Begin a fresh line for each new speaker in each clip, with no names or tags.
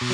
प्रभु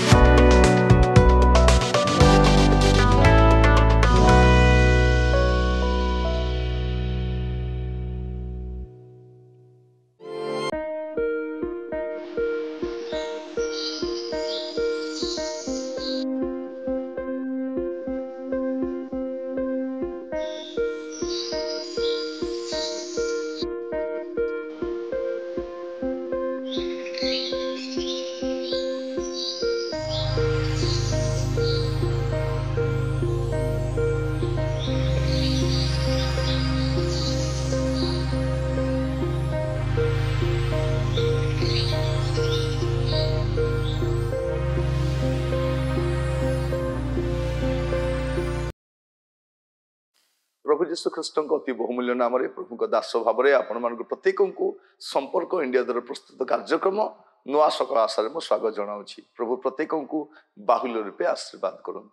जीशु ख्रीष्ट अति बहुमूल्य नाम प्रभु दास भाव में आपण मान प्रत्येक को संपर्क इंडिया द्वारा प्रस्तुत कार्यक्रम नुआ सकाल आशार मुझे स्वागत जनावि। प्रभु प्रत्येक को बाहुल्य रूपे आशीर्वाद करूँ।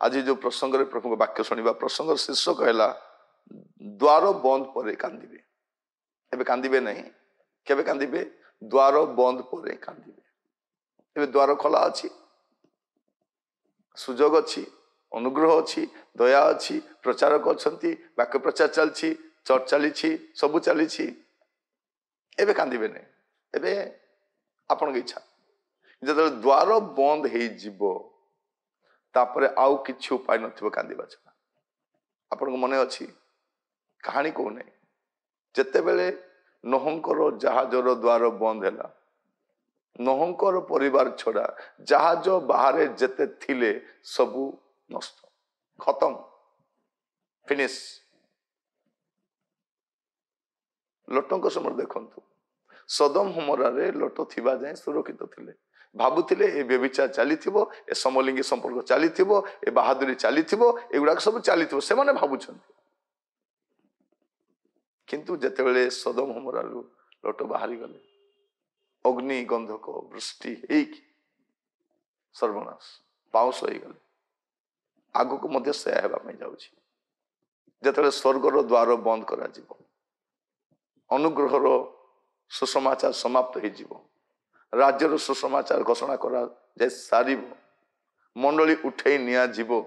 आज जो प्रसंग में प्रभु वाक्य शुणा प्रसंग शीर्षक है द्वार बंद पर कांदिबे। एबे कांदिबे नहीं, केबे कांदिबे? द्वार बंद पर कांदिबे। एबे द्वार खोला अछि, सुजोग अछि, अनुग्रह अछि, दया अछि, प्रचारक अछंती, वाक्य प्रचार चलछि, चर्च चलीछि, सबु चलीछि। एबे कांदिबे नहीं। एबे आपन के इच्छा जब द्वार बंद हे जिवो तापरे आउ किछु उपाय नथिबो कांदिबा छा। आपन को मने अछि कहानी को नहीं, जेते बेले नोहंकर जहाजर द्वार बंद हैला, नोहंकर परिवार छड़ा जहाज बाहर जेते थिले सबु नष्ट, खत्म, फिनिश। लोटों समय देखंतु सदम हमरारे लोट थिबा जाए सुरक्षित थिले, भाबुथिले ए व्यभिचार चलीथिबो, ए समलिंगी संपर्क चलीथिबो, ए बहादुरी चलीथिबो, एगुडा सब चलीथिबो से माने भाबुछंती। किंतु जेतेबेले सदम हमरारू लोट बाहरी गले, अग्नि गंधक वृष्टि हेकी सर्वनाश पाउस हो गले, आगु को मध्य से हेबा में जाउछि। जेतेबेले स्वर्गर द्वार बंद करा जिवो, अनुग्रहर सुसमाचार समाप्त हो जिवो, राज्यर सुसमाचार घोषणा करा जाय सारिबो, मंडली उठेई निया जिवो,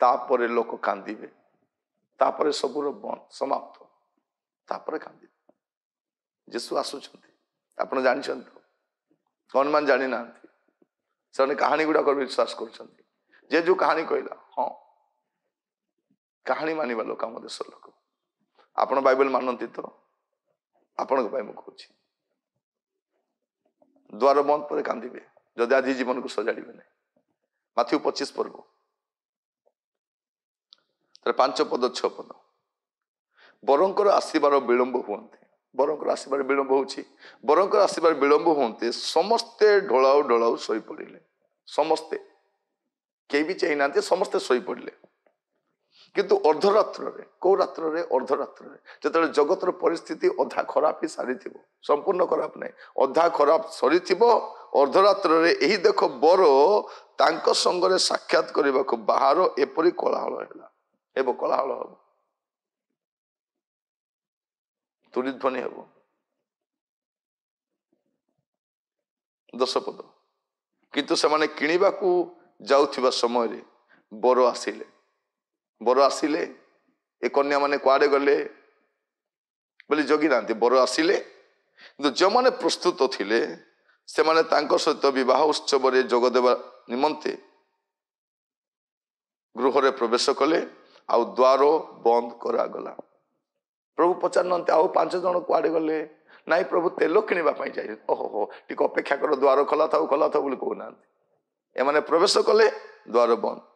तापरे लोक कांदिबे, तापरे सबुर बंद समाप्त, तापरे कांदिबे। यीशु आसुछंती, आपण जानिछंती, कौन मान जानि नांती, से कहानी गुडा कर विश्वास करछंती। जे जो कहानी कहला हाँ कहानी मानिबा लोक आम देश लोक। आपण बाइबल मानती तो आपण कहूँ द्वार बंद पर कांदिबे जदि आज जीवन को सजाड़े नहीं। माथ्यू 25 पर्व 5 पद 6 पद, बरंकर आसबार विलंब हुए, बरंकर आसबार विलंब होछि, बरंकर आसबार विलंब होते समस्ते ढोलाऊ ढोलाऊ शोई पड़े, समस्ते के भी चाही ना, समस्ते शोई पड़े। किंतु अर्धरात्र कौ रात्र अर्धरात्र जो जगतर परिस्थिति अधा खराब ही सारी संपूर्ण खराब नहीं, अधा खराब सरी अर्धरात्र यही देख बर तांको संगरे साक्षात करने को बाहर एपरी कोलाहल है, कोलाहल हम तुरीध्वनि हम। 10 पद, किंतु से माने किनिबा को जाउथिबा समय रे बर आसिले, बर आसिले ए कन्या माने कुआडे गले बोली जगी ना, बर आसिले किंतु जो माने प्रस्तुत थिले से माने तांको सहित विवाह उत्सव रे जोग देवा निमंते गृह रे प्रवेश कले, आउ द्वार बंद करा गला। प्रभु पचारनते आउ 5 जन कुआडे गले, नाई प्रभु तेल किनिबा पई जाय, ओहो टिक अपेक्षा कर द्वार खोला था बोली कहूना, एमाने प्रवेश कले द्वार बंद।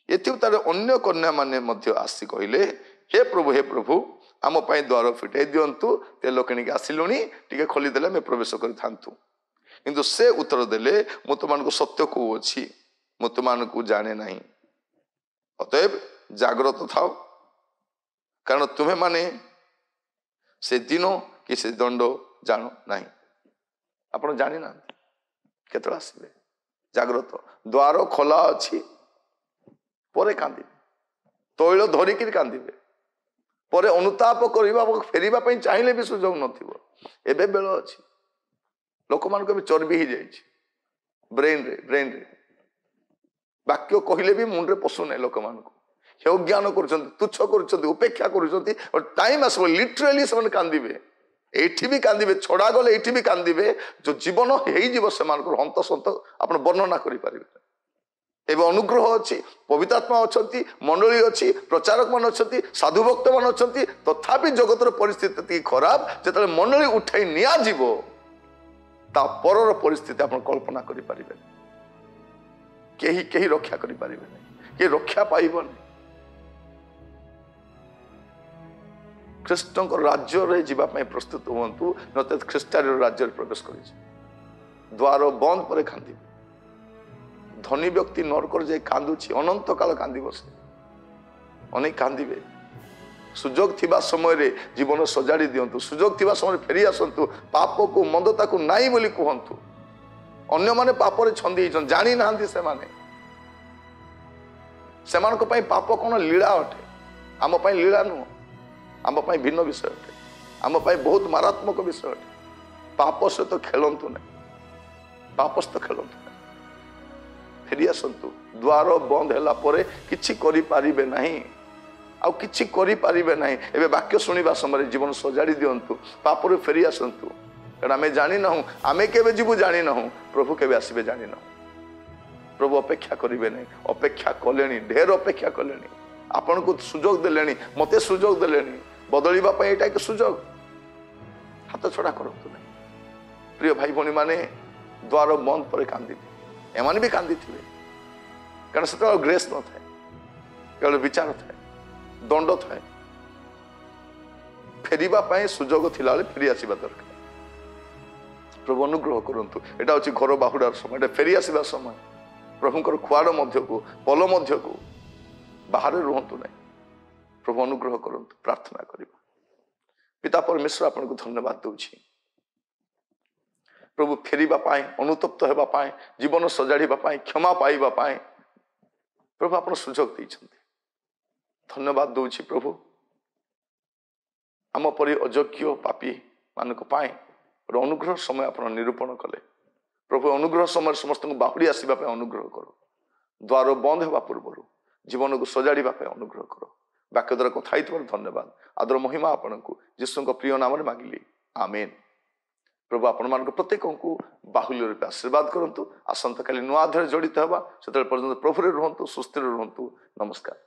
एथि तार अन्य कन्या माने मध्य आसी कहले, हे प्रभु आम पाई द्वार फिटाई दिंतु, तेल किणिक आसिलुणी, टिके खोलीदेले आम प्रवेश कर थांतु। किंतु से उत्तर देले, मु तुमको सत्य कहूँ, मु तुमको जाने नहीं, अतएव जाग्रत थाओ, कारण तुम्हें माने से दिन कि से दंड जान ना। आप जानी ना केतल आसबे, जाग्रत, द्वार खोला अच्छी परे कांदिबे, तैल धरिकी कांदिबे, परे अनुताप करबा फेरिबा पई चाहिले भी सुजोग नथिबो। एबे बेल अछि, लोक मान चर्बी ही जाइए ब्रेन रे वाक्य कहले भी मुंडे पशुना लोक मान ज्ञान कर तुच्छ कर उपेक्षा कर टाइम आस लिटराली से कांदे एठी भी कांदे छड़ा गले एठी भी कांदे जो जीवन हो हंत सत आप वर्णना करें एवं अनुग्रह अच्छी पवित्रात्मा अच्छा मंडली अच्छी प्रचारक मान अच्छा साधु भक्त मान अच्छा तथापि जगतर परिस्थिति खराब जो मंडली उठाई नियाजिब ता परर परिस्थिति आप कल्पना करें कहीं रक्षा करें कि रक्षा पाइबनी ख्रीष्ट राज्य रे जीवाई प्रस्तुत हूँ नचेत ख्रीष्टान राज्य प्रवेश कर द्वार बंद पर कांदी धनी व्यक्ति नरकर जाए कांदुची अनंत काल कांदी बसे अनेक कांदे सुजोग थिबा समय रे जीवन सजाड़ी दिंतु सुजोग थिबा समय फेरी आसतु पाप को मंदता को नाई बोली कहतु अन्य माने पाप रे छंदी जानी नांती से पाप कौन लीला अटे आम लीला नुह आम भिन्न विषय अटे आम बहुत मारात्मक विषय अटे पाप सहित तो खेलतु ना पाप सहित खेलतु ना फेरी आसतु द्वार बंद है परे किछि करि पारिबे नहीं आउ किछि करि पारिबे नहीं एबे वाक्य सुनिबा समय जीवन सजाड़ी दिंतु पापर फेरी आसतु कारण आमे जानि ना आमे केबे जीवु जानि ना प्रभु केबे आसीबे जानि ना प्रभु अपेक्षा करेंगे नहीं अपेक्षा कले ढेर अपेक्षा कले आपण को सुजोग देले मते सुजोग देले बदलवा यहाँ एक सुजोग हाथ छड़ा करूँ प्रिय भाई भौणी मैंने द्वार बंद पर कांदी एम भी कांदी थे कारण से ग्रेस न था केवल विचार था दंड था फेरवा सुजोग थिला फेरी आसवा दरकार प्रभु अनुग्रह करूँ यहाँ हूँ घर बाहुडार समय फेरी आसवा समय प्रभुंकर खुआड़ मध्य को पल मध्य को बाहर रुहतु ना प्रभु अनुग्रह करूँ प्रार्थना करवा पिता परमेश्वर आपन को धन्यवाद दूची प्रभु फेरवा अनुतप्त होगापाई जीवन सजाड़ापी क्षमा पाइबा प्रभु आप सुजोग देते धन्यवाद दूची प्रभु आम परी अयोग्य पापी मानक अनुग्रह समय आप निरूपण कले प्रभु अनुग्रह समय समस्त बाहुड़ी आसवाप अनुग्रह करो द्वार बंद होगा पूर्व जीवन को सजाड़ापी अनुग्रह करो वाक्य द्वारा कथाई धन्यवाद आदर महिमा आपण को जीशु प्रिय नाम मांगिली आमेन प्रभु आपण मान प्रत्येक को बाहुल्य रूप आशीर्वाद करूँ आसंता काली नुआ अध्याय जड़ित होगा से पर्यटन प्रभु रुहतु सुस्थिर रुहतु नमस्कार।